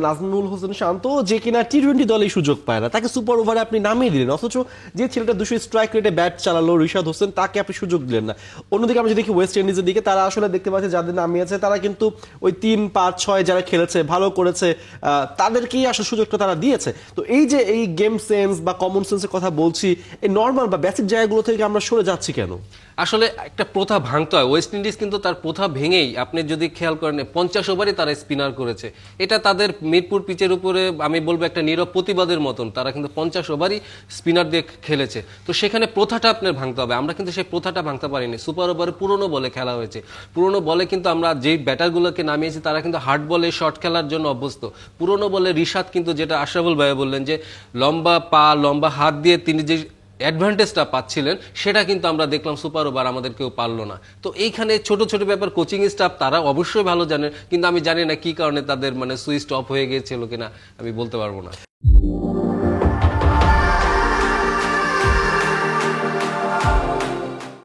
নাজমুল হোসেন শান্ত যে কিনা টি-20 দলেই সুযোগ পায় না, তাকে সুপার ওভারে আপনি নামিয়ে দিলেন, অথচ যে ছেলেটা 200 স্ট্রাইক রেটে ব্যাট চালালো রিশাদ হোসেন, তাকে আপনি সুযোগ দিলেন না। অন্যদিকে আমরা যদি দেখি ওয়েস্ট ইন্ডিজের দিকে, তারা আসলে দেখতে পাচ্ছে যাদের নামিয়েছে তারা কিন্তু ওই 3-5-6 যারা খেলেছে ভালো করেছে তাদেরকেই আসলে সুযোগটা তারা দিয়েছে। তো এই যে এই গেম সেন্স বা কমন সেন্সের কথা বলছি, এই নর্মাল বা বেসিক জায়গাগুলো থেকে আমরা সরে যাচ্ছি কেন? আসলে একটা প্রথা ভাঙতে হয়। ওয়েস্ট ইন্ডিজ কিন্তু তার প্রথা ভেঙেই, আপনি যদি খেয়াল করেন, 50 ওভারে তারা স্পিনার করেছে। এটা তাদের মিরপুর পিচের উপরে আমি বলবো একটা নীরব প্রতিবাদের মতন, তারা কিন্তু 50 ওভারই স্পিনার দিয়ে খেলেছে। তো সেখানে প্রথাটা আপনার ভাঙতে হবে। আমরা কিন্তু সেই প্রথাটা ভাঙতে পারিনি। সুপার ওভারে পুরনো বলে খেলা হয়েছে। পুরনো বলে কিন্তু আমরা যেই ব্যাটারগুলোকে নামিয়েছি তারা কিন্তু হার্ড বলে শর্ট খেলার জন্য অভ্যস্ত। পুরনো বলে রিশাদ কিন্তু, যেটা আশরাফুল ভাই বললেন যে লম্বা পা লম্বা হাত দিয়ে তিনি যে অ্যাডভান্টেজটা পাচ্ছিলেন, সেটা কিন্তু আমরা দেখলাম সুপার ওভার আমাদের কেউ পারলো না। তো এইখানে ছোট ছোট ব্যাপার কোচিং স্টাফ তারা অবশ্যই ভালো জানেন, কিন্তু আমি জানি না কি কারণে তাদের মানে সুইচ অফ হয়ে গিয়েছিল কিনা, আমি বলতে পারবো না।